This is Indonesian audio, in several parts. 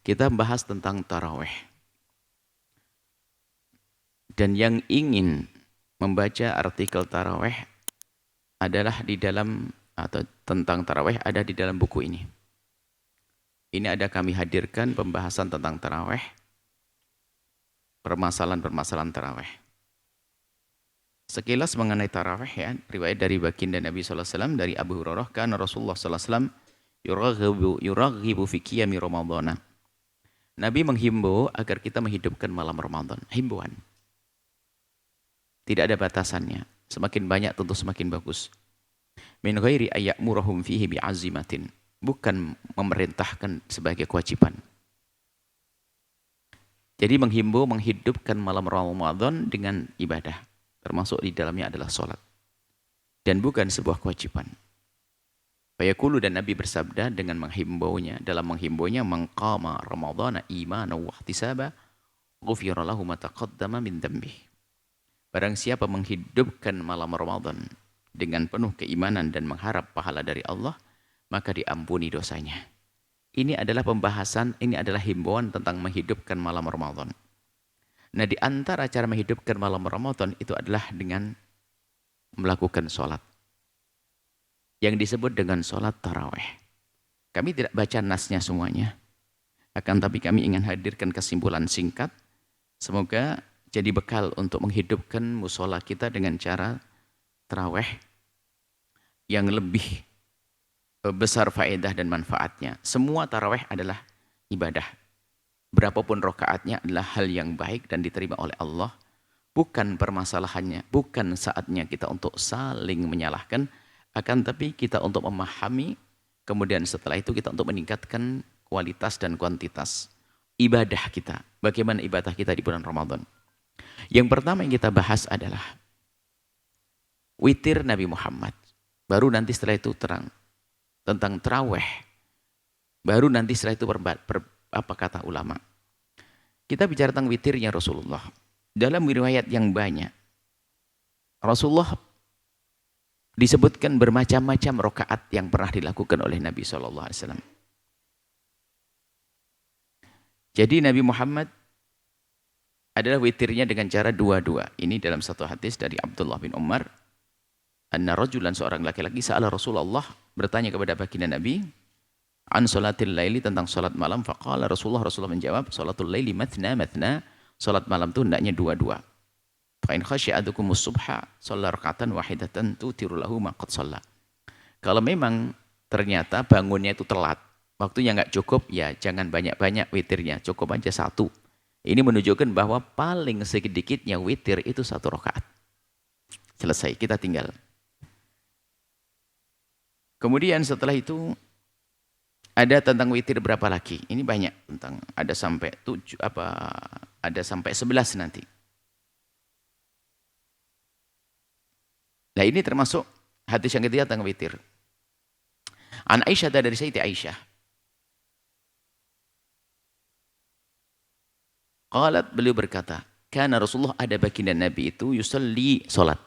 Kita membahas tentang tarawih. Dan yang ingin membaca artikel tarawih adalah di dalam, atau tentang tarawih ada di dalam buku ini. Ini ada kami hadirkan pembahasan tentang tarawih, permasalahan-permasalahan tarawih. Sekilas mengenai tarawih ya, riwayat dari baginda Nabi SAW dari Abu Hurairah, karena Rasulullah SAW yuraghibu fi qiyami Ramadhana. Nabi menghimbau agar kita menghidupkan malam Ramadan. Himbauan. Tidak ada batasannya. Semakin banyak tentu semakin bagus. Min ghairi ayya'murahum fihi bi'azimatin. Bukan memerintahkan sebagai kewajiban. Jadi menghimbau menghidupkan malam Ramadan dengan ibadah. Termasuk di dalamnya adalah sholat. Dan bukan sebuah kewajiban. Fayaqulu, dan Nabi bersabda dengan menghimbaunya, dalam menghimbaunya, man qama ramadhana imanan wa ihtisaba ghufira lahu ma taqaddama min dhanbih. Barang siapa menghidupkan malam Ramadan dengan penuh keimanan dan mengharap pahala dari Allah, maka diampuni dosanya. Ini adalah pembahasan, ini adalah himbauan tentang menghidupkan malam Ramadan. Nah, di antara cara menghidupkan malam Ramadan itu adalah dengan melakukan sholat. Yang disebut dengan sholat tarawih. Kami tidak baca nasnya semuanya. Akan tapi kami ingin hadirkan kesimpulan singkat. Semoga jadi bekal untuk menghidupkan musola kita dengan cara tarawih yang lebih besar faedah dan manfaatnya. Semua tarawih adalah ibadah. Berapapun rokaatnya adalah hal yang baik dan diterima oleh Allah. Bukan permasalahannya, bukan saatnya kita untuk saling menyalahkan, akan tapi kita untuk memahami, kemudian setelah itu kita untuk meningkatkan kualitas dan kuantitas ibadah kita. Bagaimana ibadah kita di bulan Ramadan. Yang pertama yang kita bahas adalah witir Nabi Muhammad. Baru nanti setelah itu terang tentang tarawih. Baru nanti setelah itu apa kata ulama. Kita bicara tentang witirnya Rasulullah. Dalam riwayat yang banyak, Rasulullah disebutkan bermacam-macam rakaat yang pernah dilakukan oleh Nabi SAW. Jadi Nabi Muhammad adalah witirnya dengan cara dua-dua. Ini dalam satu hadis dari Abdullah bin Umar. Anna rajulan, seorang laki-laki, sa'ala Rasulullah, bertanya kepada baginda Nabi, an sholatil laili, tentang sholat malam. Faqala Rasulullah menjawab, sholatul laili mathna mathna, sholat malam itu hendaknya dua-dua. Fa'in khasyi'adukumus subha, sholat rakatan wahidatan tutiru lahu ma qad sholat. Kalau memang ternyata bangunnya itu telat, waktunya nggak cukup, ya jangan banyak-banyak witirnya, cukup aja satu. Ini menunjukkan bahwa paling sedikitnya witir itu satu rakaat. Selesai, kita tinggal. Kemudian setelah itu ada tentang witir berapa lagi? Ini banyak tentang, ada sampai 11 nanti. Nah, ini termasuk hadis yang ketiga tentang witir. An Aisyah, dari Sayyidati Aisyah. Qalat, beliau berkata, karena Rasulullah, ada baginda Nabi itu yusalli, salat.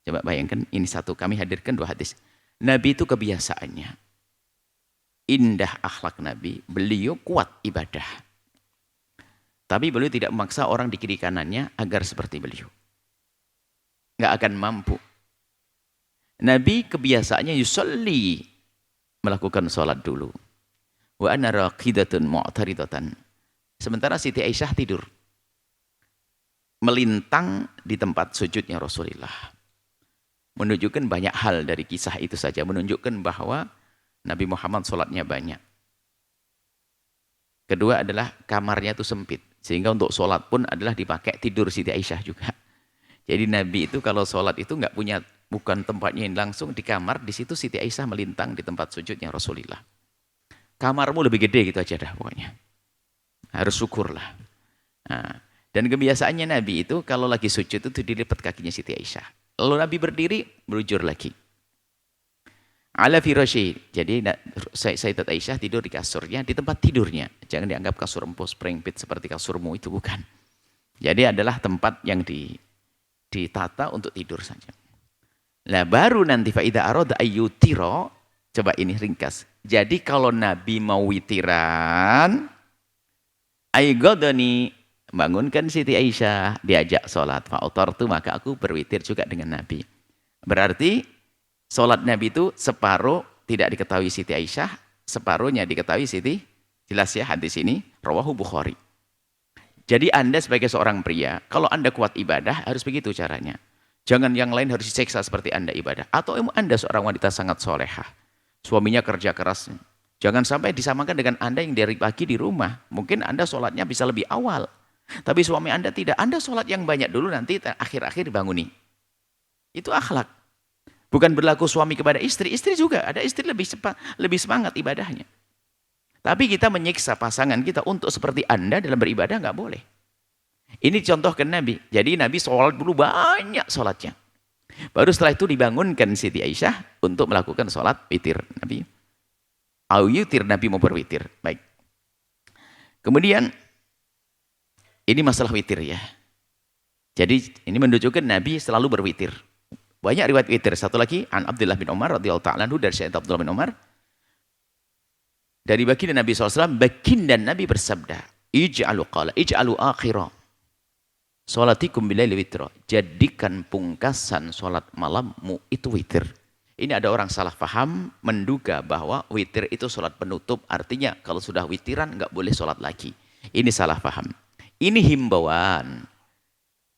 Coba bayangkan, ini satu, kami hadirkan dua hadis. Nabi itu kebiasaannya, indah akhlak Nabi, beliau kuat ibadah. Tapi beliau tidak memaksa orang di kiri kanannya agar seperti beliau. Nggak akan mampu. Nabi kebiasaannya yusalli, melakukan salat dulu. Wa ana raqidatun mu'taridatan. Sementara Siti Aisyah tidur, melintang di tempat sujudnya Rasulullah. Menunjukkan banyak hal dari kisah itu saja. Menunjukkan bahwa Nabi Muhammad sholatnya banyak. Kedua adalah kamarnya itu sempit. Sehingga untuk sholat pun adalah dipakai tidur Siti Aisyah juga. Jadi Nabi itu kalau sholat itu nggak punya, bukan tempatnya yang langsung di kamar. Di situ Siti Aisyah melintang di tempat sujudnya Rasulullah. Kamarmu lebih gede gitu aja dah pokoknya. Harus syukurlah. Nah, dan kebiasaannya Nabi itu kalau lagi sujud itu dilipat kakinya Siti Aisyah. Lalu Nabi berdiri, berujur lagi. Ala firasyi. Jadi Sayyidat Aisyah tidur di kasurnya, di tempat tidurnya. Jangan dianggap kasur empuk spring bed seperti kasurmu, itu bukan. Jadi adalah tempat yang ditata untuk tidur saja. Nah, baru nanti faida arada ayyutiro, coba ini ringkas. Jadi kalau Nabi mau witiran, aigodoni, bangunkan Siti Aisyah, diajak sholat. Fa'utartu, maka aku berwitir juga dengan Nabi. Berarti sholat Nabi itu separuh tidak diketahui Siti Aisyah, separuhnya diketahui Siti. Jelas ya hadis ini, rawahu Bukhari. Jadi Anda sebagai seorang pria, kalau Anda kuat ibadah, harus begitu caranya. Jangan yang lain harus diseksa seperti Anda ibadah. Atau Anda seorang wanita sangat solehah, suaminya kerja keras. Jangan sampai disamakan dengan Anda yang dari pagi di rumah. Mungkin Anda sholatnya bisa lebih awal. Tapi suami Anda tidak. Anda sholat yang banyak dulu, nanti akhir-akhir dibanguni. Itu akhlak. Bukan berlaku suami kepada istri. Istri juga. Ada istri lebih semangat ibadahnya. Tapi kita menyiksa pasangan kita untuk seperti Anda dalam beribadah nggak boleh. Ini contohkan Nabi. Jadi Nabi sholat dulu banyak sholatnya. Baru setelah itu dibangunkan Siti Aisyah untuk melakukan sholat witir Nabi. Witir Nabi mau berwitir. Baik. Kemudian ini masalah witir ya. Jadi ini menunjukkan Nabi selalu berwitir. Banyak riwayat witir. Satu lagi an Abdullah bin Umar radhiyallahu ta'ala anhu, dari Sayyid Abdullah bin Umar. Dari baginda Nabi SAW, baginda Nabi bersabda, ij'alu akhira sholatikum bilaili witra. Jadikan pungkasan sholat malammu itu witir. Ini ada orang salah paham, menduga bahwa witir itu sholat penutup. Artinya kalau sudah witiran nggak boleh sholat lagi. Ini salah paham. Ini himbauan.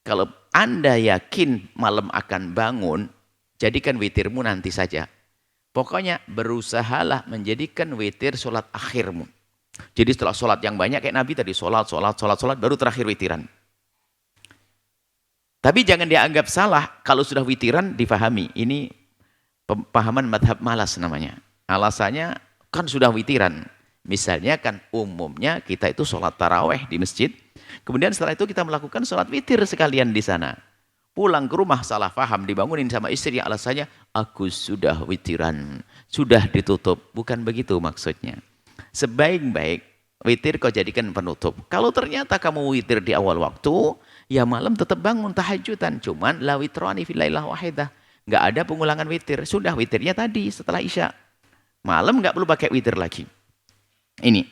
Kalau Anda yakin malam akan bangun, jadikan witirmu nanti saja. Pokoknya berusahalah menjadikan witir sholat akhirmu. Jadi setelah sholat yang banyak kayak Nabi tadi, sholat, baru terakhir witiran. Tapi jangan dianggap salah kalau sudah witiran difahami. Ini pemahaman madhab malas namanya. Alasannya kan sudah witiran. Misalnya kan umumnya kita itu sholat taraweh di masjid. Kemudian setelah itu kita melakukan sholat witir sekalian di sana. Pulang ke rumah salah paham, dibangunin sama istri, alasannya aku sudah witiran, sudah ditutup. Bukan begitu maksudnya. Sebaik-baik witir kau jadikan penutup. Kalau ternyata kamu witir di awal waktu, ya malam tetap bangun tahajudan. Cuman la witrani fil lailah wahidah. Enggak ada pengulangan witir. Sudah witirnya tadi setelah Isya. Malam enggak perlu pakai witir lagi. Ini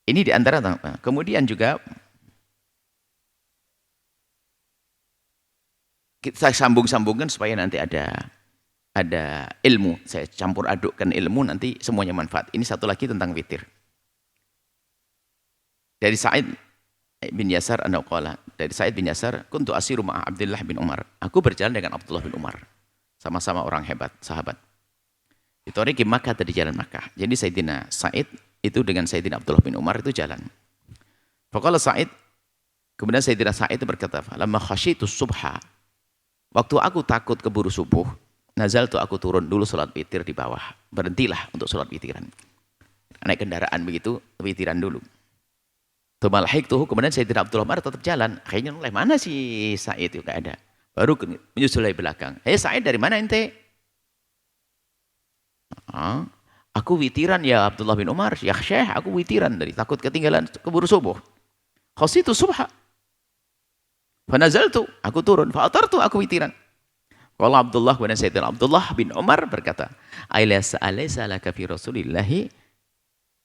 di antara. Kemudian juga saya sambung-sambungkan supaya nanti ada ilmu. Saya campur adukkan ilmu, nanti semuanya manfaat. Ini satu lagi tentang witir. Dari Sa'id bin Yasar an-Naqala, dari Sa'id bin Yasar, kuntu asiru ma'a Abdullah bin Umar. Aku berjalan dengan Abdullah bin Umar. Sama-sama orang hebat, sahabat. Di Thariqi Makkah, di jalan Makkah. Jadi Sayyidina Sa'id itu dengan Sayyidina Abdullah bin Umar itu jalan. Faqala Sa'id, kemudian Sayyidina Sa'id berkata, "Lamma khasyitu subha." Waktu aku takut keburu subuh, nazaltu, aku turun dulu sholat witir di bawah. Berhentilah untuk sholat witiran. Naik kendaraan begitu, witiran dulu. Tumalhik tuh, kemudian Sayyidina Abdullah Umar tetap jalan. Akhirnya oleh mana si Sa'id itu gak ada. Baru menyusul dari belakang. Sa'id dari mana ente? Aku witiran ya Abdullah bin Umar. Ya Syekh, aku witiran dari takut ketinggalan keburu subuh. Khasitu subha. Fanazaltu, aku turun. Fa'atartu, aku witiran. Kalau Abdullah kemudian Sayyidina Abdullah bin Umar berkata, alaysa laka fi Rasulillahi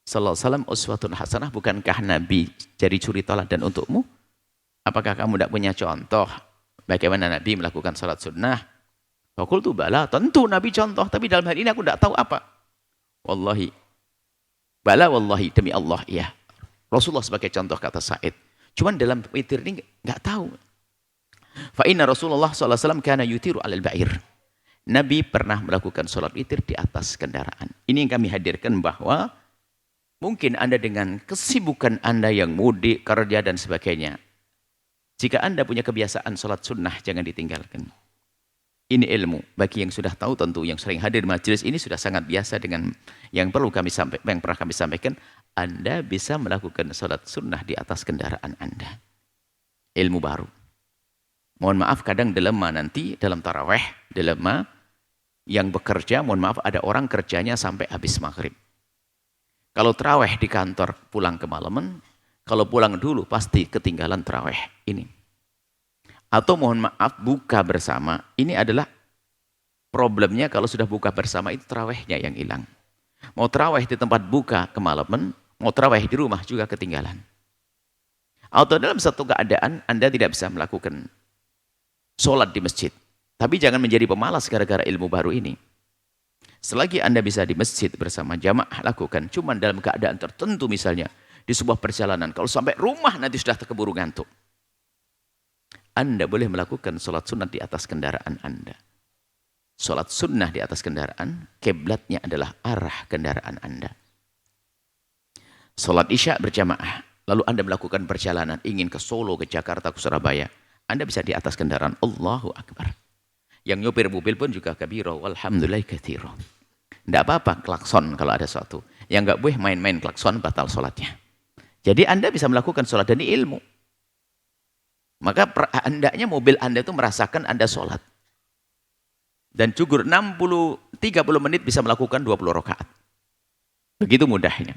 sallallahu alaihi wasallam uswatun hasanah, bukankah Nabi jadi suri teladan untukmu? Apakah kamu tidak punya contoh bagaimana Nabi melakukan salat sunnah? Faqultu bala, tentu Nabi contoh, tapi dalam hal ini aku tidak tahu apa. Wallahi. Bala wallahi, demi Allah, iya. Rasulullah sebagai contoh, kata Sa'id. Cuman dalam witir ini enggak tahu. Fa inna Rasulullah sallallahu alaihi wasallam kana yutiru 'alal ba'ir. Nabi pernah melakukan salat witir di atas kendaraan. Ini yang kami hadirkan bahwa mungkin Anda dengan kesibukan Anda yang mudik, kerja dan sebagainya. Jika Anda punya kebiasaan salat sunnah, jangan ditinggalkan. Ini ilmu. Bagi yang sudah tahu tentu, yang sering hadir majelis ini sudah sangat biasa dengan yang perlu kami sampaikan, yang pernah kami sampaikan. Anda bisa melakukan salat sunnah di atas kendaraan Anda. Ilmu baru. Mohon maaf kadang dilema nanti dalam taraweh, dilema yang bekerja, mohon maaf ada orang kerjanya sampai habis maghrib. Kalau taraweh di kantor pulang kemalaman, kalau pulang dulu pasti ketinggalan taraweh ini. Atau mohon maaf buka bersama, ini adalah problemnya kalau sudah buka bersama itu tarawehnya yang hilang. Mau tarawih di tempat buka kemalaman, mau tarawih di rumah juga ketinggalan. Atau dalam satu keadaan Anda tidak bisa melakukan sholat di masjid. Tapi jangan menjadi pemalas gara-gara ilmu baru ini. Selagi Anda bisa di masjid bersama jamaah, lakukan. Cuma dalam keadaan tertentu misalnya, di sebuah perjalanan. Kalau sampai rumah nanti sudah keburu ngantuk. Anda boleh melakukan sholat sunnah di atas kendaraan Anda. Sholat sunnah di atas kendaraan, kiblatnya adalah arah kendaraan Anda. Sholat isya berjamaah. Lalu Anda melakukan perjalanan, ingin ke Solo, ke Jakarta, ke Surabaya. Anda bisa di atas kendaraan. Allahu Akbar. Yang nyopir mobil pun juga kabiro. Walhamdulillah kathiro. Tidak apa-apa klakson kalau ada sesuatu. Yang nggak boleh main-main klakson, batal sholatnya. Jadi Anda bisa melakukan sholat dan ilmu. Maka hendaknya mobil Anda itu merasakan Anda sholat. Dan cukur 30 menit bisa melakukan 20 rakaat. Begitu mudahnya.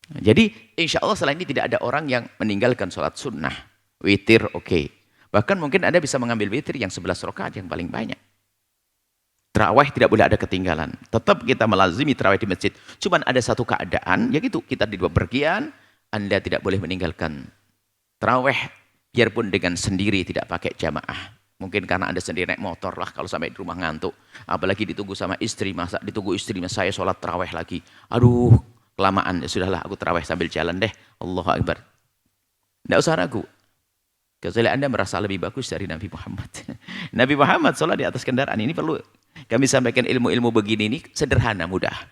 Jadi insya Allah selain ini tidak ada orang yang meninggalkan sholat sunnah. Witir oke. Bahkan mungkin Anda bisa mengambil witir yang 11 rakaat yang paling banyak. Tarawih tidak boleh ada ketinggalan. Tetap kita melazimi tarawih di masjid. Cuman ada satu keadaan, ya gitu, kita di dua bergian, Anda tidak boleh meninggalkan tarawih biarpun dengan sendiri tidak pakai jamaah. Mungkin karena Anda sendiri naik motor lah kalau sampai di rumah ngantuk. Apalagi ditunggu sama istri, masa ditunggu istri, saya sholat tarawih lagi. Aduh, kelamaan. Ya sudahlah, aku tarawih sambil jalan deh. Allahu Akbar. Tidak usah ragu. Kecuali Anda merasa lebih bagus dari Nabi Muhammad. Nabi Muhammad sholat di atas kendaraan. Ini perlu kami sampaikan ilmu-ilmu begini ini sederhana, mudah.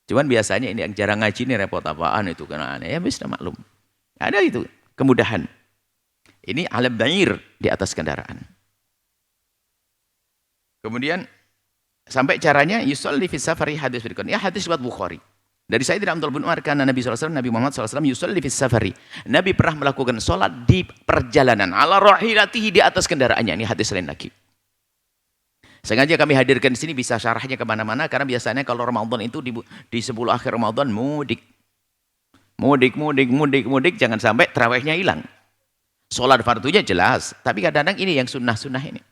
Cuman biasanya ini yang jarang ngaji ini repot apaan itu. Karena ya bisa maklum. Ada itu, kemudahan. Ini alam ba'ir di atas kendaraan. Kemudian sampai caranya yusolli fi safari hadis berikut. Ya hadis riwayat Bukhari. Dari Sayyidina Abdullah bin Umar karena Nabi SAW, Nabi Muhammad SAW yusolli fi safari. Nabi pernah melakukan sholat di perjalanan. Ala rahilatihi di atas kendaraannya. Ini hadis lain lagi. Sengaja kami hadirkan di sini bisa syarahnya kemana-mana. Karena biasanya kalau Ramadan itu di 10 akhir Ramadan mudik. Mudik. Jangan sampai tarawihnya hilang. Sholat fardunya jelas. Tapi kadang-kadang ini yang sunnah-sunnah ini.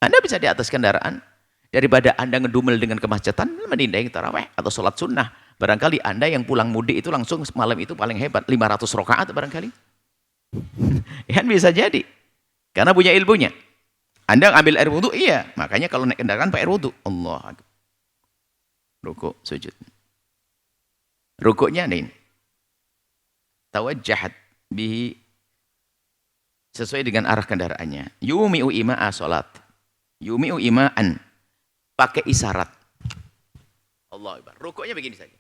Anda bisa di atas kendaraan. Daripada Anda ngedumel dengan kemacetan, mending tarawih atau sholat sunnah. Barangkali Anda yang pulang mudik itu langsung malam itu paling hebat. 500 rakaat barangkali. Kan bisa jadi. Karena punya ilmunya. Anda ambil air wudhu, iya. Makanya kalau naik kendaraan pakai air wudhu. Allah. Rukuk, sujud. Rukuknya nih. Tawajjahat bihi sesuai dengan arah kendaraannya. Yumi'u ima'a sholat. Yumi'u ima'an. Pakai isyarat. Allah Akbar. Rukuknya begini saja.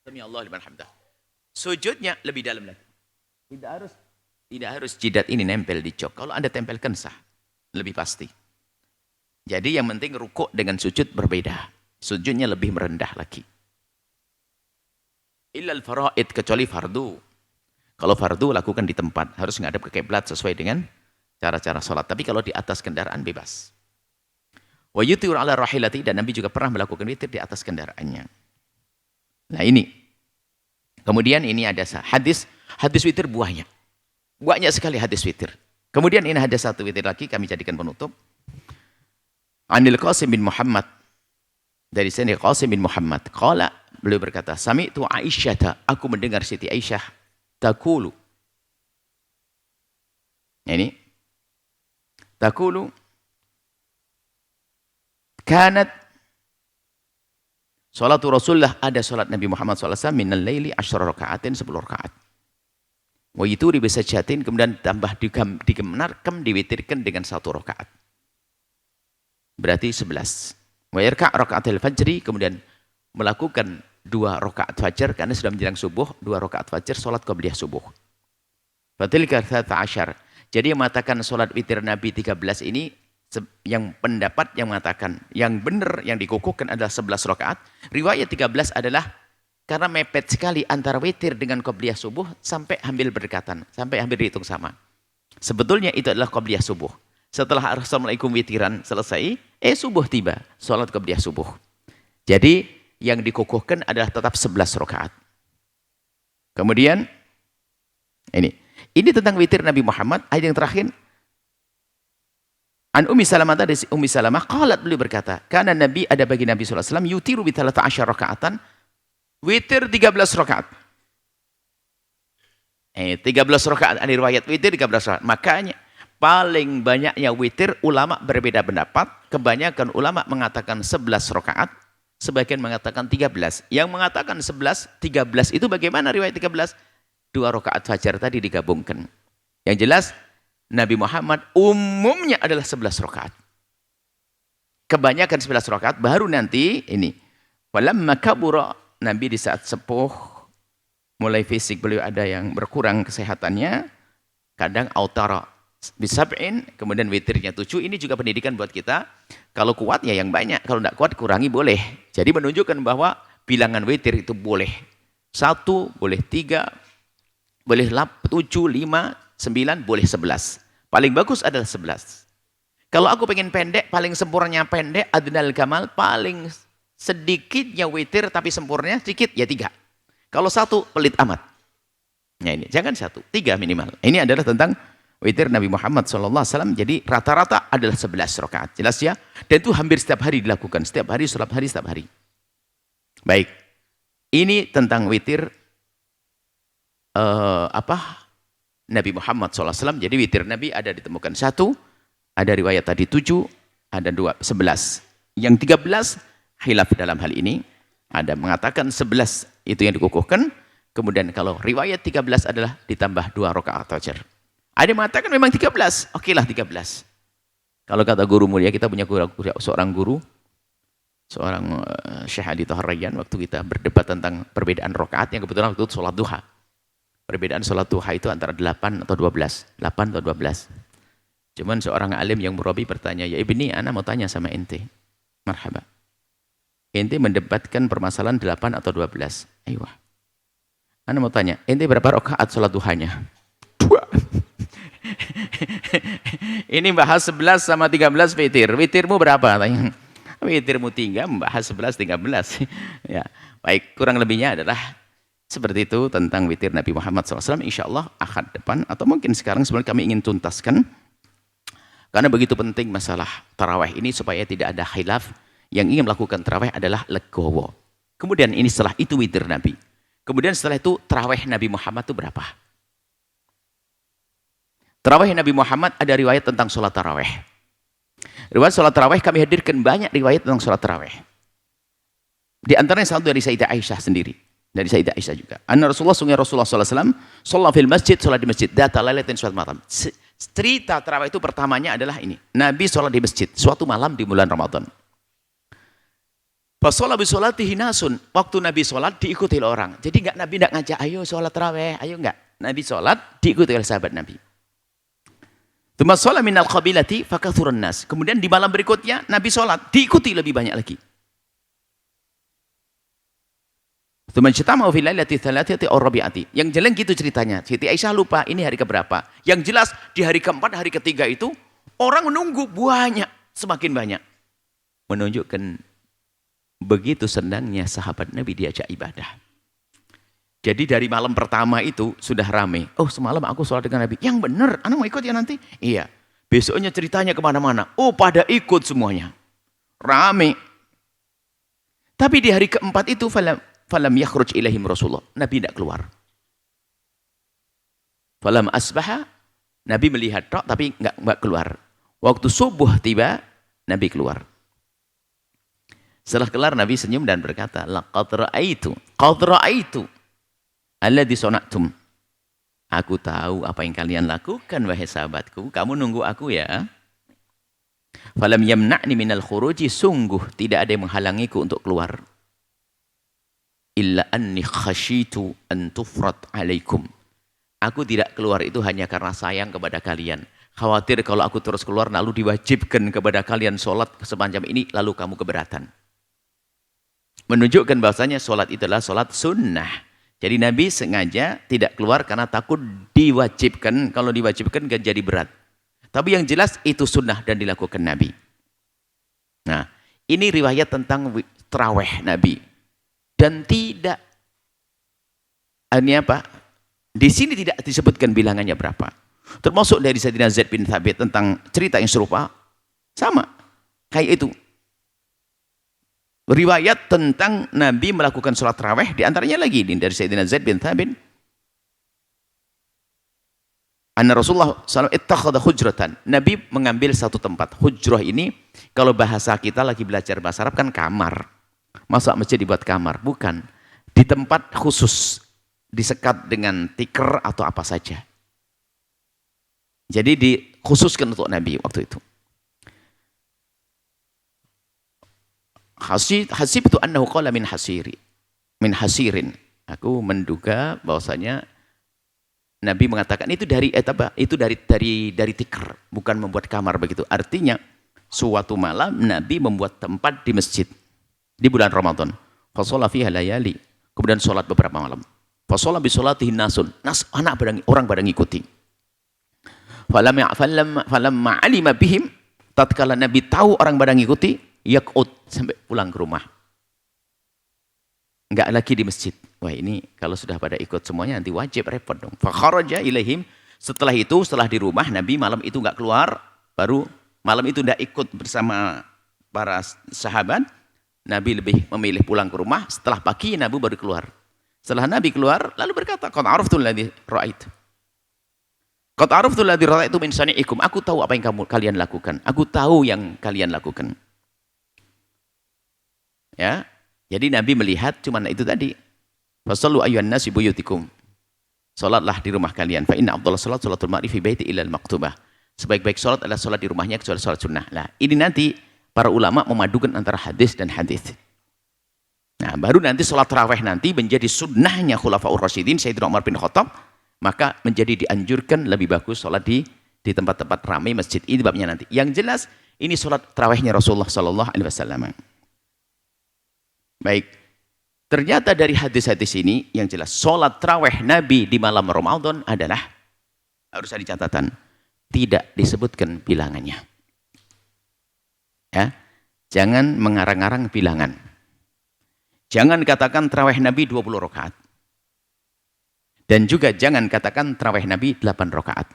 Sami Allah liman hamdah. Sujudnya lebih dalam lagi. Tidak harus jidat ini nempel di jok. Kalau Anda tempelkan sah. Lebih pasti. Jadi yang penting rukuk dengan sujud berbeda. Sujudnya lebih merendah lagi. Illal faraid, kecuali fardu. Kalau fardu lakukan di tempat. Harus ngadep ke kiblat sesuai dengan cara-cara sholat. Tapi kalau di atas kendaraan bebas. Wa yutiru ala rahilati, dan Nabi juga pernah melakukan witir di atas kendaraannya. Nah ini. Kemudian ini ada hadis witir banyak. Banyak sekali hadis witir. Kemudian ini ada satu witir lagi kami jadikan penutup. Anil Qasim bin Muhammad. Dari sini Qasim bin Muhammad. Qala, beliau berkata, Sami'tu Aisyata, aku mendengar Siti Aisyah taqulu. Ini taqulu kanat salatu Rasulullah, ada salat Nabi Muhammad SAW minal laili 10 rakaatin, 10 rakaat. Wa yuturi bisajdatin, kemudian tambah digenarkan, diwitirkan dengan 1 rakaat. Berarti 11. Wa yarka' rakaatil fajri, kemudian melakukan 2 rakaat fajar karena sudah menjelang subuh, 2 rakaat fajar salat qabliyah subuh. Fatilka 13. Jadi yang mengatakan salat witir Nabi 13 ini yang pendapat yang mengatakan yang benar yang dikukuhkan adalah 11 rakaat. Riwayat 13 adalah karena mepet sekali antara witir dengan qabliyah subuh sampai hampir berdekatan, sampai hampir dihitung sama. Sebetulnya itu adalah qabliyah subuh. Setelah assalamualaikum witiran selesai, subuh tiba, salat qabliyah subuh. Jadi yang dikukuhkan adalah tetap 11 rakaat. Kemudian ini tentang witir Nabi Muhammad, ayat yang terakhir. An Ummi Salamah dari Ummi Salamah qalat, beliau berkata, karena Nabi ada bagi Nabi sallallahu alaihi wasallam yutiru bi 13 rakaatan, witir 13 rakaat. 13 rakaat, ada riwayat witir 13 rakaat. Makanya paling banyaknya witir ulama berbeda pendapat. Kebanyakan ulama mengatakan 11 rakaat, sebagian mengatakan 13. Yang mengatakan 11, 13 itu bagaimana riwayat 13? 2 rakaat fajar tadi digabungkan. Yang jelas Nabi Muhammad umumnya adalah 11 rakaat. Kebanyakan 11 rakaat, baru nanti ini. Walamma kabura, Nabi di saat sepuh, mulai fisik beliau ada yang berkurang kesehatannya, kadang autara bisab'in, kemudian witirnya 7. Ini juga pendidikan buat kita. Kalau kuat ya yang banyak, kalau tidak kuat kurangi boleh. Jadi menunjukkan bahwa bilangan witir itu boleh 1, boleh 3, boleh 7, 5, 9, boleh 11. Paling bagus adalah 11. Kalau aku pengen pendek, paling sempurnanya pendek, adnal kamal, paling sedikitnya witir tapi sempurnanya sedikit, ya 3. Kalau 1, pelit amat. Nah ini, jangan 1, 3 minimal. Ini adalah tentang witir Nabi Muhammad SAW. Jadi rata-rata adalah 11 rakaat. Jelas ya? Dan itu hampir setiap hari dilakukan. Setiap hari, setiap hari. Baik. Ini tentang witir Nabi Muhammad SAW. Jadi witir Nabi ada ditemukan 1, ada riwayat tadi 7, ada 2, 11. Yang 13 khilaf dalam hal ini. Ada mengatakan 11 itu yang dikukuhkan. Kemudian kalau riwayat 13 adalah ditambah 2 rakaat fajar. Ada yang mengatakan memang 13. Oke lah 13. Kalau kata guru mulia, kita punya seorang guru, seorang Syekh Adi Thahar Rayyan, waktu kita berdebat tentang perbedaan rakaat, yang kebetulan waktu itu sholat duha. Perbedaan sholat duha itu antara 8 atau 12. 8 atau 12. Cuman seorang alim yang murabi bertanya, ya Ibni, ana mau tanya sama ente. Marhaba. Ente mendebatkan permasalahan 8 atau 12. Ayo. Ana mau tanya, ente berapa rakaat sholat duhanya? 2. Ini bahas 11 sama 13 witir. Witirmu berapa? Tanya. Witirmu 3, membahas 11, 13. Ya. Baik, kurang lebihnya adalah seperti itu tentang witir Nabi Muhammad SAW. Insya Allah akad depan atau mungkin sekarang sebenarnya kami ingin tuntaskan karena begitu penting masalah tarawih ini supaya tidak ada khilaf. Yang ingin melakukan tarawih adalah legowo. Kemudian ini setelah itu witir Nabi. Kemudian setelah itu tarawih Nabi Muhammad itu berapa? Tarawih Nabi Muhammad ada riwayat tentang sholat tarawih. Riwayat sholat tarawih kami hadirkan banyak riwayat tentang sholat tarawih. Di antaranya satu dari Sayyidah Aisyah sendiri. Dari Sayyidah Aisyah juga. Anna Rasulullah SAW sholat fil masjid, sholat di masjid. Data lailatin sholat malam. Cerita tarawih itu pertamanya adalah ini. Nabi sholat di masjid suatu malam di bulan Ramadan. Pas sholat bisolatihi nasun. Waktu Nabi sholat diikuti oleh orang. Jadi Nabi tidak ngajak, ayo sholat tarawih, ayo enggak. Nabi sholat diikuti oleh sahabat Nabi. Tsumma sholat minal qabilati fakathurun nas. Kemudian di malam berikutnya Nabi sholat diikuti lebih banyak lagi. Yang jelas gitu ceritanya. Siti Aisyah lupa ini hari keberapa. Yang jelas di hari keempat, hari ketiga itu orang menunggu banyak, semakin banyak. Menunjukkan begitu senangnya sahabat Nabi diajak ibadah. Jadi dari malam pertama itu sudah rame. Oh semalam aku sholat dengan Nabi. Yang benar, anak mau ikut ya nanti? Iya. Besoknya ceritanya kemana-mana. Oh pada ikut semuanya. Rame. Tapi di hari keempat itu falam yakhruj ilaihim Rasulullah. Nabi tidak keluar. Falam asbaha, Nabi melihat tok tapi enggak keluar. Waktu subuh tiba, Nabi keluar. Setelah kelar Nabi senyum dan berkata, laqad ra'aitu alladzi sana'tum. Aku tahu apa yang kalian lakukan wahai sahabatku. Kamu nunggu aku ya. Falam yamna'ni minal khuruji, sungguh tidak ada yang menghalangiku untuk keluar. Illa anni khasyitu an tufrat alaikum. Aku tidak keluar itu hanya karena sayang kepada kalian. Khawatir kalau aku terus keluar lalu diwajibkan kepada kalian sholat sepanjang ini lalu kamu keberatan. Menunjukkan bahasanya sholat itu adalah sholat sunnah. Jadi Nabi sengaja tidak keluar karena takut diwajibkan. Kalau diwajibkan kan jadi berat. Tapi yang jelas itu sunnah dan dilakukan Nabi. Nah, ini riwayat tentang tarawih Nabi. Dan tidak, ini apa? Di sini tidak disebutkan bilangannya berapa. Termasuk dari Sayyidina Zaid bin Thabit tentang cerita yang serupa. Sama. Kayak itu. Riwayat tentang Nabi melakukan sholat tarawih, diantaranya lagi dari Sayyidina Zaid bin Thabit. Anna Rasulullah SAW ittakhadha hujratan. Nabi mengambil satu tempat. Hujrah ini, kalau bahasa kita lagi belajar bahasa Arab kan kamar. Masa masjid dibuat kamar? Bukan. Di tempat khusus. Disekat dengan tikar atau apa saja. Jadi dikhususkan untuk Nabi waktu itu. Hasib itu annahu qala min hasirin. Aku menduga bahwasanya Nabi mengatakan itu dari tikar, bukan membuat kamar begitu. Artinya suatu malam Nabi membuat tempat di masjid di bulan Ramadan. Fa shalla fiha layali. Kemudian sholat beberapa malam. Fa shalla bi sholatihi nasun. Orang pada ngikuti. Falamma alima bihim, tatkala Nabi tahu orang pada ngikuti, yak'ud, sampai pulang ke rumah. Enggak lagi di masjid. Wah, ini kalau sudah pada ikut semuanya nanti wajib repot dong. Fa kharaja ilaihim, setelah itu, setelah di rumah Nabi malam itu enggak keluar, baru malam itu enggak ikut bersama para sahabat. Nabi lebih memilih pulang ke rumah, setelah pagi Nabi baru keluar. Setelah Nabi keluar lalu berkata, qad araftul ladzi ra'aitu. Qad araftul ladzi ra'aitu min sani'ikum. Aku tahu apa yang kalian lakukan. Aku tahu yang kalian lakukan. Ya, jadi Nabi melihat cuman itu tadi. Fasallu ayyuhan nasi buyutikum. Salatlah di rumah kalian. Fa inna afdhalus salat salatul mar'i fi baiti illa al-maktubah. Sebaik-baik salat adalah salat di rumahnya kecuali salat sunnah. Nah, ini nanti para ulama memadukan antara hadis dan hadis. Nah, baru nanti salat tarawih nanti menjadi sunnahnya Khulafaur Rasyidin Sayyidina Umar bin Khattab, maka menjadi dianjurkan lebih bagus salat di tempat-tempat ramai masjid. Ini babnya nanti. Yang jelas ini salat tarawihnya Rasulullah sallallahu alaihi wasallam. Baik, ternyata dari hadis-hadis ini yang jelas sholat tarawih Nabi di malam Ramadan adalah, harus ada catatan, tidak disebutkan bilangannya. Ya, jangan mengarang-arang bilangan. Jangan katakan tarawih Nabi 20 rakaat. Dan juga jangan katakan tarawih Nabi 8 rakaat.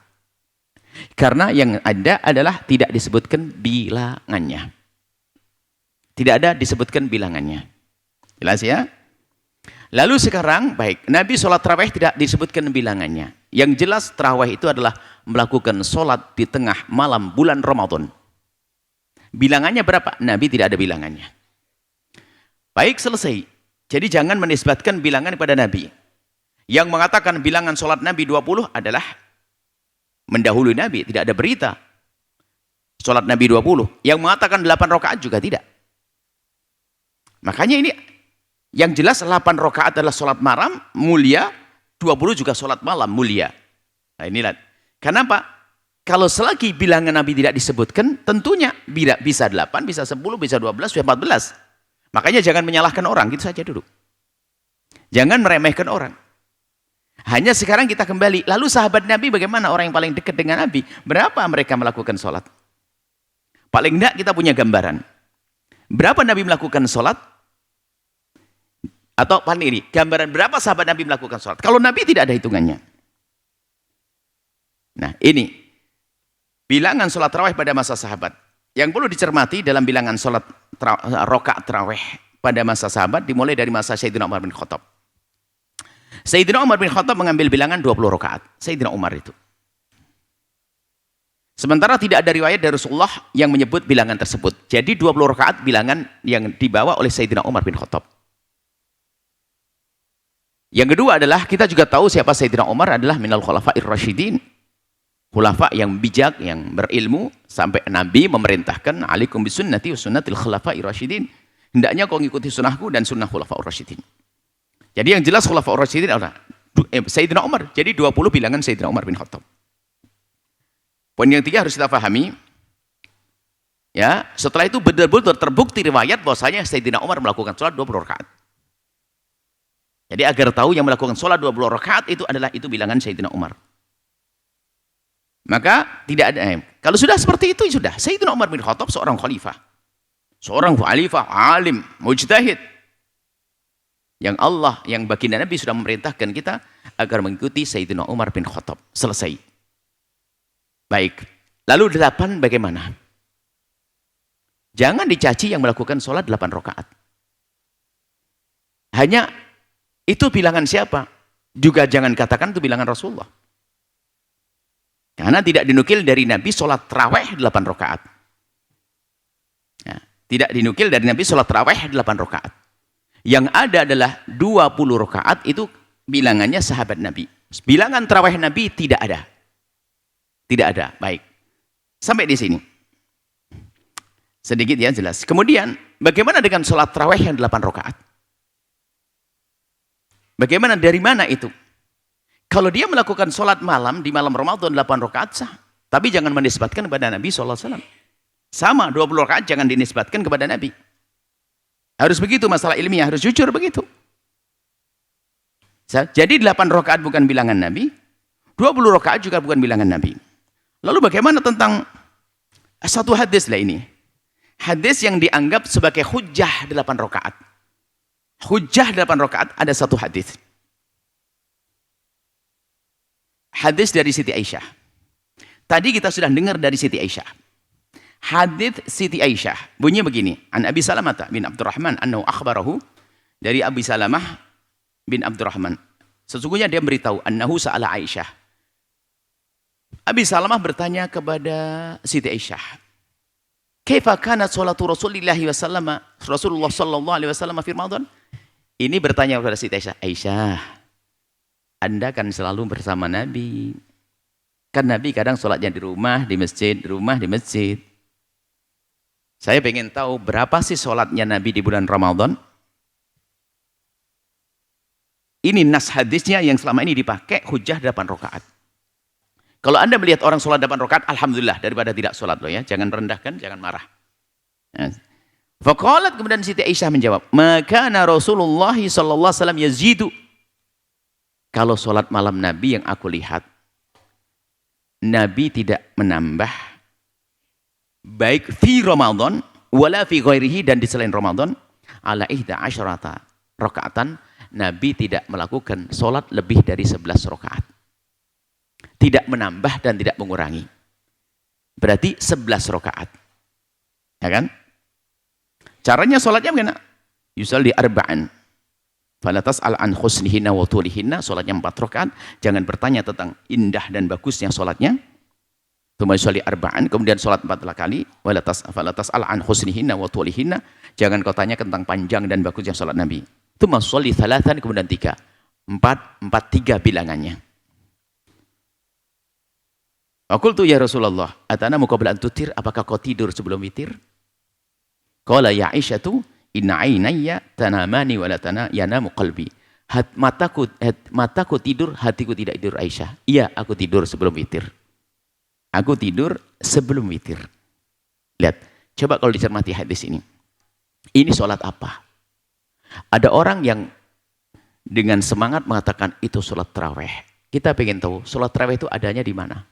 Karena yang ada adalah tidak disebutkan bilangannya. Tidak ada disebutkan bilangannya. Jelas ya? Lalu sekarang, baik, Nabi sholat tarawih tidak disebutkan bilangannya. Yang jelas tarawih itu adalah melakukan sholat di tengah malam bulan Ramadan. Bilangannya berapa? Nabi tidak ada bilangannya. Baik, selesai. Jadi jangan menisbatkan bilangan kepada Nabi. Yang mengatakan bilangan sholat Nabi 20 adalah mendahului Nabi. Tidak ada berita sholat Nabi 20. Yang mengatakan 8 rakaat juga tidak. Makanya ini yang jelas 8 rakaat adalah sholat malam mulia, 20 juga sholat malam mulia. Nah inilah. Kenapa? Kalau selagi bilangan Nabi tidak disebutkan, tentunya bisa 8, bisa 10, bisa 12, bisa 14. Makanya jangan menyalahkan orang, gitu saja dulu. Jangan meremehkan orang. Hanya sekarang kita kembali, lalu sahabat Nabi bagaimana, orang yang paling dekat dengan Nabi? Berapa mereka melakukan sholat? Paling tidak kita punya gambaran. Berapa Nabi melakukan sholat? Atau paling ini, gambaran berapa sahabat Nabi melakukan sholat? Kalau Nabi tidak ada hitungannya. Nah ini, bilangan sholat tarawih pada masa sahabat. Yang perlu dicermati dalam bilangan sholat rakaat tarawih pada masa sahabat, dimulai dari masa Sayyidina Umar bin Khattab. Sayyidina Umar bin Khattab mengambil bilangan 20 rakaat. Sayyidina Umar itu. Sementara tidak ada riwayat dari Rasulullah yang menyebut bilangan tersebut. Jadi 20 rakaat bilangan yang dibawa oleh Sayyidina Umar bin Khattab. Yang kedua adalah kita juga tahu siapa Sayyidina Umar adalah minal khulafa'ir rasyidin. Khulafa yang bijak, yang berilmu, sampai Nabi memerintahkan alaikum bisunnati wa sunnatil khulafa'ir rasyidin. Hendaknya kau mengikuti sunnahku dan sunnah khulafa'ur rasyidin. Jadi yang jelas khulafa'ur rasyidin adalah Sayyidina Umar. Jadi 20 bilangan Sayyidina Umar bin Khattab. Poin yang tiga harus kita pahami. Ya, setelah itu benar-benar terbukti riwayat bahwasanya Sayyidina Umar melakukan sholat 20 rakaat. Jadi agar tahu yang melakukan sholat 20 rakaat itu adalah itu bilangan Sayyidina Umar. Maka tidak ada. Kalau sudah seperti itu sudah. Sayyidina Umar bin Khattab seorang khalifah. Seorang khalifah, alim, mujtahid. Yang Allah, yang baginda Nabi sudah memerintahkan kita agar mengikuti Sayyidina Umar bin Khattab. Selesai. Baik. Lalu 8 bagaimana? Jangan dicaci yang melakukan sholat 8 rakaat. Hanya itu bilangan siapa? Juga jangan katakan itu bilangan Rasulullah. Karena tidak dinukil dari Nabi sholat tarawih 8 rakaat. Ya, tidak dinukil dari Nabi sholat tarawih 8 rakaat. Yang ada adalah 20 rakaat itu bilangannya sahabat Nabi. Bilangan tarawih Nabi tidak ada. Tidak ada. Baik. Sampai di sini. Sedikit ya jelas. Kemudian bagaimana dengan sholat tarawih yang 8 rakaat? Bagaimana, dari mana itu? Kalau dia melakukan sholat malam di malam Ramadan 8 rakaat sah. Tapi jangan menisbatkan kepada Nabi SAW. Sama 20 rakaat jangan dinisbatkan kepada Nabi. Harus begitu, masalah ilmiah harus jujur begitu. Jadi 8 rakaat bukan bilangan Nabi, 20 rakaat juga bukan bilangan Nabi. Lalu bagaimana tentang satu hadis lah ini? Hadis yang dianggap sebagai hujjah 8 rakaat. Hujjah 8 rakaat ada satu hadis. Hadis dari Siti Aisyah. Tadi kita sudah dengar dari Siti Aisyah. Hadis Siti Aisyah bunyinya begini. An Abi Salamah bin Abdurrahman annahu akhbarahu, dari Abi Salamah bin Abdurrahman. Sesungguhnya dia beritahu annahu sa'ala Aisyah. Abi Salamah bertanya kepada Siti Aisyah, "Kaifa kanat salatu Rasulillah Rasulullah sallallahu alaihi wasallam fi Ramadan?" Ini bertanya kepada Siti Aisyah, "Aisyah, Anda kan selalu bersama Nabi. Kan Nabi kadang sholatnya di rumah, di masjid, di rumah, di masjid. Saya pengen tahu berapa sih sholatnya Nabi di bulan Ramadan?" Ini nas hadisnya yang selama ini dipakai hujjah 8 rakaat. Kalau Anda melihat orang sholat 8 rakaat, alhamdulillah, daripada tidak sholat loh ya. Jangan rendahkan, jangan marah. Faqalat, kemudian Siti Aisyah menjawab, "Maka Rasulullah sallallahu alaihi wasallam yazidu." Kalau sholat malam Nabi yang aku lihat, Nabi tidak menambah, baik fi Ramadan wala fi ghairihi, dan di selain Ramadan, ala 11 rakaatan, Nabi tidak melakukan sholat lebih dari 11 rakaat. Tidak menambah dan tidak mengurangi. Berarti 11 rakaat. Ya kan? Caranya sholatnya bagaimana? Yusalli arba'an. Fala tas'al an husnihinna wa tulihinna. Sholatnya 4 rakaat. Jangan bertanya tentang indah dan bagusnya sholatnya. Tsumma yusalli arba'an. Kemudian sholat 4 kali. Fala tas'al an husnihinna wa tulihinna. Jangan kau tanya tentang panjang dan bagusnya sholat Nabi. Tsumma yusalli thalathan, kemudian 3. 4 3 bilangannya. Qultu ya Rasulullah, atanamu qabla an tutir, apakah kau tidur sebelum witir? Qala ya Aisyatu, inna ainayya tanamani wa la yanamu qalbi. Mataku tidur, hatiku tidak tidur, Aisyah. Iya, aku tidur sebelum witir. Aku tidur sebelum witir. Lihat, coba kalau dicermati hadis ini. Ini sholat apa? Ada orang yang dengan semangat mengatakan itu sholat tarawih. Kita pengen tahu, sholat tarawih itu adanya di mana?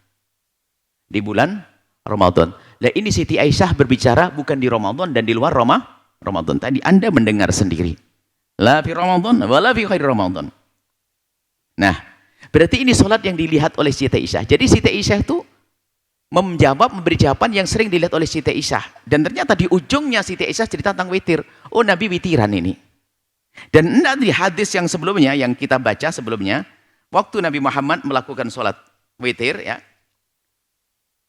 Di bulan Ramadan. Nah, ini Siti Aisyah berbicara bukan di Ramadan dan di luar Ramadan. Tadi Anda mendengar sendiri. La fi Ramadan wala fi khairi Ramadan. Nah, berarti ini sholat yang dilihat oleh Siti Aisyah. Jadi Siti Aisyah itu memberi jawaban yang sering dilihat oleh Siti Aisyah. Dan ternyata di ujungnya Siti Aisyah cerita tentang witir. Oh, Nabi witiran ini. Dan di hadis yang sebelumnya, yang kita baca sebelumnya, waktu Nabi Muhammad melakukan sholat witir, ya,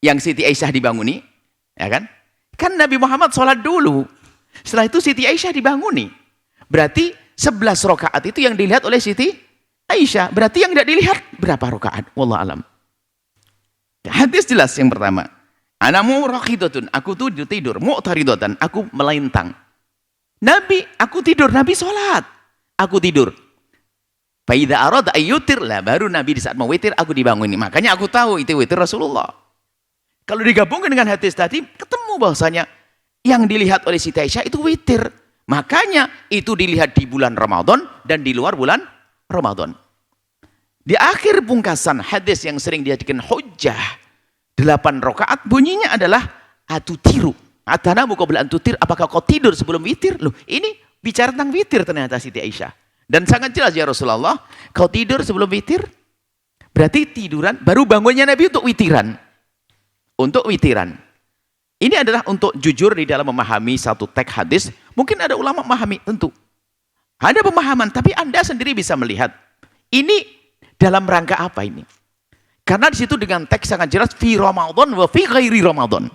yang Siti Aisyah dibanguni, ya kan? Kan Nabi Muhammad sholat dulu. Setelah itu Siti Aisyah dibanguni. Berarti 11 rakaat itu yang dilihat oleh Siti Aisyah. Berarti yang tidak dilihat berapa rakaat? Wallah alam. Hadis jelas yang pertama. Anamu raqidatun, aku tuh tidur. Mu'taridatan, aku melintang. Nabi, aku tidur. Nabi sholat. Aku tidur. Faidha arada ayyutir, lah baru Nabi di saat mau witir aku dibanguni. Makanya aku tahu itu witir Rasulullah. Kalau digabungkan dengan hadis tadi, ketemu bahwasanya yang dilihat oleh Siti Aisyah itu witir. Makanya itu dilihat di bulan Ramadan dan di luar bulan Ramadan. Di akhir pungkasan hadis yang sering dijadikan hujjah 8 rakaat, bunyinya adalah atutiru. Atanamu qabla an tutir, apakah kau tidur sebelum witir? Loh, ini bicara tentang witir ternyata Siti Aisyah. Dan sangat jelas ya Rasulullah, kau tidur sebelum witir? Berarti tiduran, baru bangunnya Nabi untuk witiran. Untuk witiran. Ini adalah untuk jujur di dalam memahami satu teks hadis. Mungkin ada ulama memahami, tentu. Ada pemahaman, tapi Anda sendiri bisa melihat. Ini dalam rangka apa ini? Karena di situ dengan teks sangat jelas, fi Ramadan wa fi ghairi Ramadan.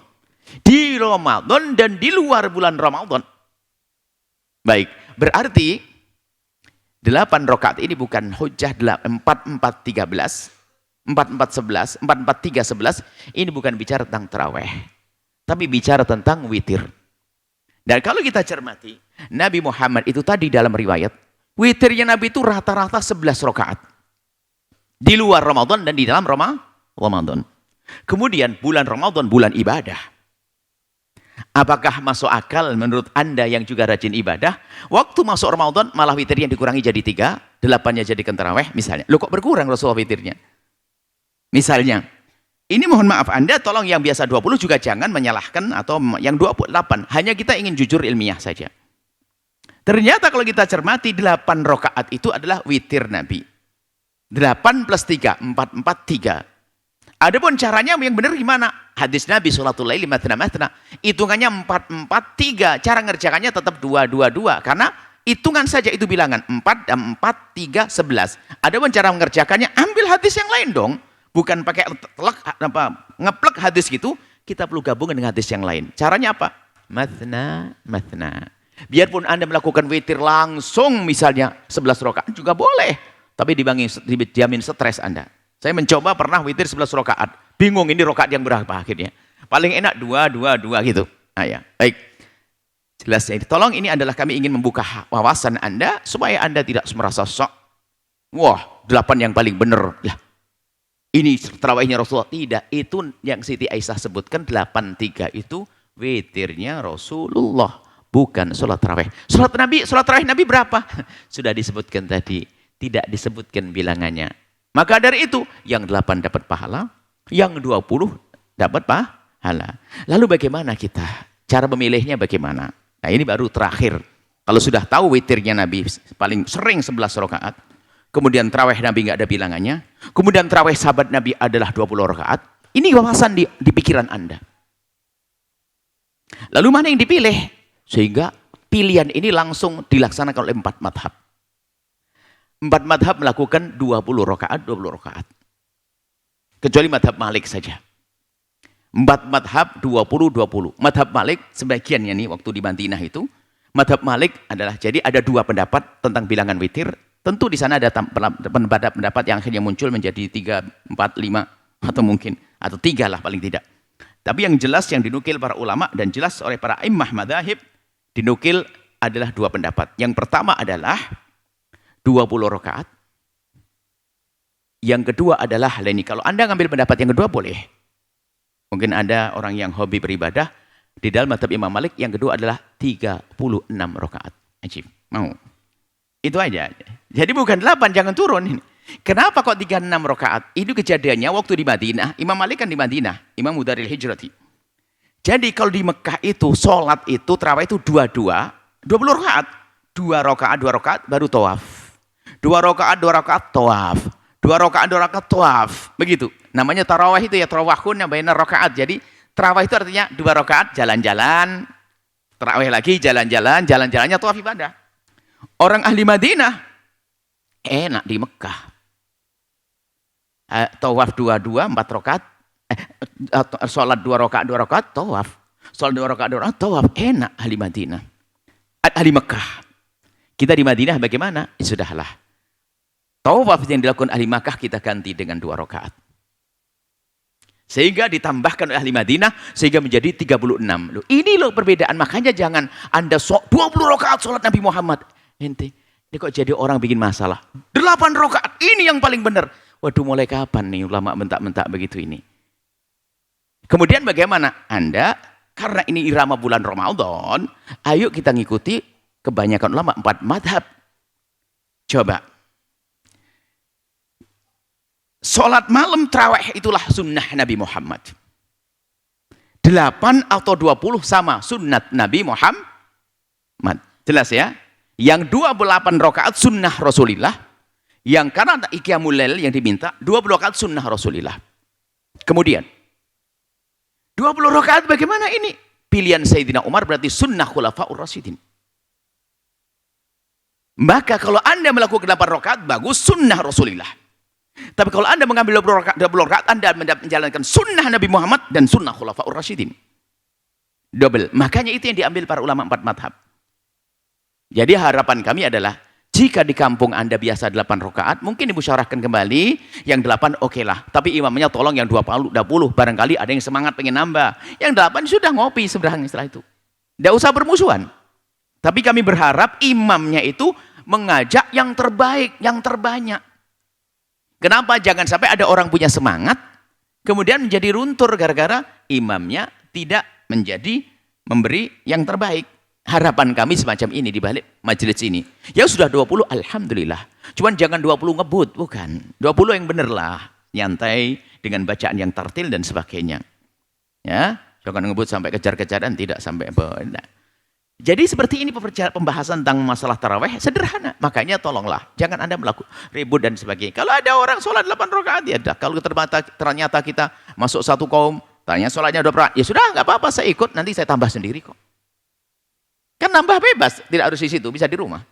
Di Ramadan dan di luar bulan Ramadan. Baik, berarti 8 rakaat ini bukan hujjah 4-4-13, 4-4-11, 4-4-3-11. Ini bukan bicara tentang tarawih, tapi bicara tentang witir. Dan kalau kita cermati, Nabi Muhammad itu tadi dalam riwayat, witirnya Nabi itu rata-rata 11 rakaat. Di luar Ramadan dan di dalam Ramadan. Kemudian bulan Ramadan, bulan ibadah. Apakah masuk akal menurut Anda yang juga rajin ibadah, waktu masuk Ramadan malah witirnya dikurangi jadi 3, 8-nya jadikan tarawih misalnya. Loh kok berkurang Rasulullah witirnya? Misalnya, ini mohon maaf Anda, tolong yang biasa 20 juga jangan menyalahkan atau yang 28. Hanya kita ingin jujur ilmiah saja. Ternyata kalau kita cermati 8 rakaat itu adalah witir Nabi. 8 plus 3, 4, 4, 3. Adapun caranya yang benar gimana? Hadis Nabi salatul laili matna. Hitungannya 4, 4, 3. Cara ngerjakannya tetap 2, 2, 2. Karena hitungan saja itu bilangan. 4, 4, 3, 11. Adapun cara mengerjakannya, ambil hadis yang lain dong. Bukan pakai ngeplek hadis gitu. Kita perlu gabungkan dengan hadis yang lain. Caranya apa? Matna. Biarpun Anda melakukan witir langsung misalnya 11 rakaat juga boleh. Tapi dijamin stres Anda. Saya mencoba pernah witir 11 rakaat. Bingung ini rakaat yang berapa akhirnya. Paling enak 2, 2, 2 gitu. Nah, ya. Baik. Jelas ya. Tolong ini adalah kami ingin membuka wawasan Anda supaya Anda tidak merasa sok. Wah, 8 yang paling benar. Lah, ini tarawihnya Rasulullah. Tidak, itu yang Siti Aisyah sebutkan 8-3 itu witirnya Rasulullah. Bukan sholat tarawih. Sholat tarawih Nabi berapa? Sudah disebutkan tadi. Tidak disebutkan bilangannya. Maka dari itu, yang 8 dapat pahala, yang 20 dapat pahala. Lalu bagaimana kita? Cara memilihnya bagaimana? Nah ini baru terakhir. Kalau sudah tahu witirnya Nabi paling sering 11 rakaat, kemudian tarawih Nabi nggak ada bilangannya, kemudian tarawih sahabat Nabi adalah 20 rakaat, ini wawasan di pikiran Anda. Lalu mana yang dipilih? Sehingga pilihan ini langsung dilaksanakan oleh 4 madhab. 4 madhab melakukan 20 rakaat, 20 rakaat. Kecuali madhab Malik saja. 4 madhab 20, 20. Madhab Malik, sebagiannya nih waktu di Madinah itu, madhab Malik adalah, jadi ada 2 pendapat tentang bilangan witir. Tentu di sana ada pendapat yang akhirnya muncul menjadi 3, 4, 5, atau mungkin, atau 3 lah paling tidak. Tapi yang jelas yang dinukil para ulama dan jelas oleh para imam madzhab, dinukil adalah 2 pendapat. Yang pertama adalah 20 rakaat. Yang kedua adalah ini. Kalau Anda ngambil pendapat yang kedua boleh. Mungkin ada orang yang hobi beribadah. Di dalam mazhab Imam Malik yang kedua adalah 36 rakaat. Ajib. Mau. Itu aja. Jadi bukan 8, jangan turun ini. Kenapa kok 36 rakaat? Itu kejadiannya waktu di Madinah. Imam Malik kan di Madinah. Imam Mudaril Hijrati. Jadi kalau di Mekah itu, sholat itu, tarawih itu 22, 20 rakaat. 2 rakaat baru tawaf. 2 rakaat, 2 rakaat, tawaf. 2 rakaat, 2 rakaat, tawaf. Begitu. Namanya tarawih itu ya, tarawahun yang bainar rakaat. Jadi tarawih itu artinya 2 rakaat, jalan-jalan. Tarawih lagi, jalan-jalan. Jalan-jalannya tawaf ibadah. Orang ahli Madinah, enak di Mekah. Tawaf 2, 4 rakaat. Sholat 2 rakaat, 2 rakaat, tawaf. Sholat 2 rakaat, 2 rakaat, tawaf. Enak ahli Madinah. Ahli Mekah. Kita di Madinah bagaimana? Sudahlah. Tawaf yang dilakukan ahli Makkah kita ganti dengan 2 rakaat. Sehingga ditambahkan oleh ahli Madinah sehingga menjadi 36. Loh, ini loh perbedaan. Makanya jangan Anda 20 rakaat sholat Nabi Muhammad. Ini kok jadi orang bikin masalah. 8 rakaat. Ini yang paling benar. Waduh, mulai kapan nih ulama mentak-mentak begitu ini? Kemudian bagaimana? Anda, karena ini irama bulan Ramadan, ayo kita ngikuti kebanyakan ulama 4 madhab. Coba. Sholat malam tarawih itulah sunnah Nabi Muhammad. 8 atau 20 sama sunnat Nabi Muhammad. Jelas ya? Yang 28 rakaat sunnah Rasulullah. Yang karena qiyamul lail yang diminta 20 rakaat sunnah Rasulullah. Kemudian 20 20 rakaat bagaimana ini? Pilihan Sayyidina Umar berarti sunnah khulafaur rasyidin. Maka kalau Anda melakukan 8 rakaat, bagus, sunnah Rasulullah. Tapi kalau Anda mengambil 20 rakaat, Anda menjalankan sunnah Nabi Muhammad dan sunnah khulafaur rasyidin. Double. Makanya itu yang diambil para ulama 4 madhab. Jadi harapan kami adalah, jika di kampung Anda biasa 8 rakaat, mungkin dimusyawarahkan kembali, yang 8 oke lah. Tapi imamnya tolong yang 20, barangkali ada yang semangat pengen nambah. Yang 8 sudah ngopi sebenarnya setelah itu. Tidak usah bermusuhan. Tapi kami berharap imamnya itu mengajak yang terbaik, yang terbanyak. Kenapa? Jangan sampai ada orang punya semangat, kemudian menjadi runtur gara-gara imamnya tidak memberi yang terbaik. Harapan kami semacam ini di balik majelis ini. Ya sudah 20, alhamdulillah. Cuman jangan 20 ngebut, bukan. 20 yang bener lah. Nyantai dengan bacaan yang tartil dan sebagainya. Ya, jangan ngebut sampai kejar-kejaran, tidak sampai benar. Jadi seperti ini pembahasan tentang masalah tarawih sederhana. Makanya tolonglah, jangan Anda melakukan ribut dan sebagainya. Kalau ada orang sholat 8 rakaat, ya dah. Kalau ternyata kita masuk satu kaum, tanya sholatnya 2 rakaat, ya sudah, nggak apa-apa, saya ikut, nanti saya tambah sendiri kok. Kan nambah bebas, tidak harus di situ, bisa di rumah.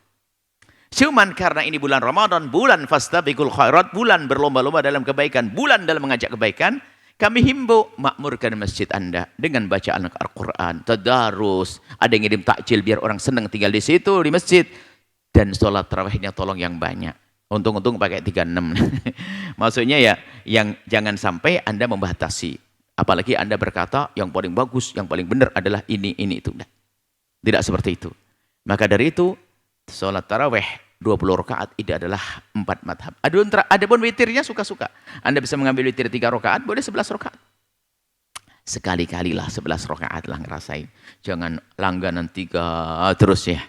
Cuman karena ini bulan Ramadan, bulan fastabiqul khairat, bulan berlomba-lomba dalam kebaikan, bulan dalam mengajak kebaikan, kami himbau makmurkan masjid Anda dengan bacaan Al-Quran, tadarus, ada yang ngirim takjil biar orang senang tinggal di situ, di masjid. Dan sholat tarawihnya tolong yang banyak. Untung-untung pakai 36. Maksudnya ya, yang jangan sampai Anda membatasi. Apalagi Anda berkata, yang paling bagus, yang paling benar adalah ini, itu. Tidak seperti itu. Maka dari itu, sholat tarawih 20 rakaat itu adalah 4 madhab. Adapun witirnya suka-suka. Anda bisa mengambil witir 3 rakaat, boleh 11 rakaat. Sekali-kalilah 11 rakaat lah ngerasain. Jangan langganan 3 terus ya.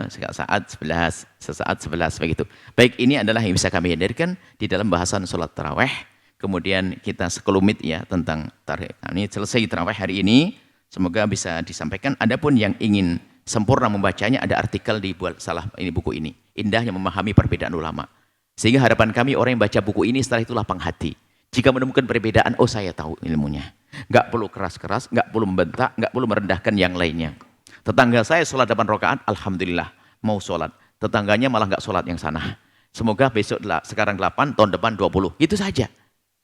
Sesaat 11, sesaat 11 begitu. Baik, ini adalah yang bisa kami hadirkan di dalam bahasan sholat tarawih. Kemudian kita sekelumit ya tentang tarawih. Ini selesai tarawih hari ini. Semoga bisa disampaikan. Adapun yang ingin sempurna membacanya, ada artikel di buku ini. Indahnya memahami perbedaan ulama. Sehingga harapan kami orang yang baca buku ini setelah itu lapang hati. Jika menemukan perbedaan, oh saya tahu ilmunya. Nggak perlu keras-keras, nggak perlu membentak, nggak perlu merendahkan yang lainnya. Tetangga saya sholat 8 rakaat, alhamdulillah mau sholat. Tetangganya malah nggak sholat yang sana. Semoga besok sekarang 8, tahun depan 20. Itu saja.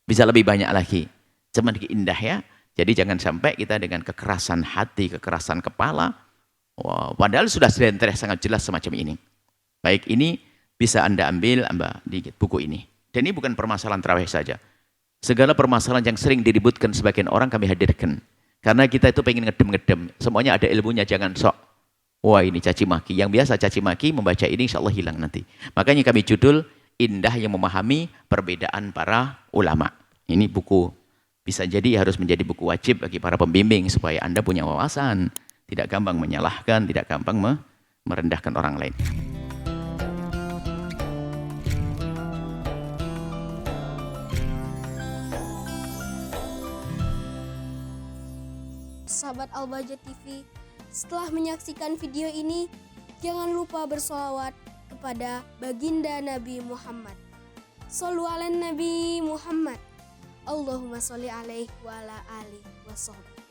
Bisa lebih banyak lagi. Cuman indah ya. Jadi jangan sampai kita dengan kekerasan hati, kekerasan kepala. Wow, padahal sudah sangat jelas semacam ini. Baik, ini bisa Anda ambil di buku ini. Dan ini bukan permasalahan tarawih saja. Segala permasalahan yang sering diributkan sebagian orang kami hadirkan. Karena kita itu pengen ngedem-ngedem. Semuanya ada ilmunya, jangan sok. Wah ini caci maki. Yang biasa caci maki, membaca ini insya Allah hilang nanti. Makanya kami judul, Indah yang Memahami Perbedaan Para Ulama. Ini buku, bisa jadi harus menjadi buku wajib bagi para pembimbing. Supaya Anda punya wawasan. Tidak gampang menyalahkan, tidak gampang merendahkan orang lain. Sahabat Al-Bahjah TV, setelah menyaksikan video ini, jangan lupa bersolawat kepada baginda Nabi Muhammad. Shollu ala Nabi Muhammad. Allahumma sholli alaihi wa ala alihi wa sahbihi.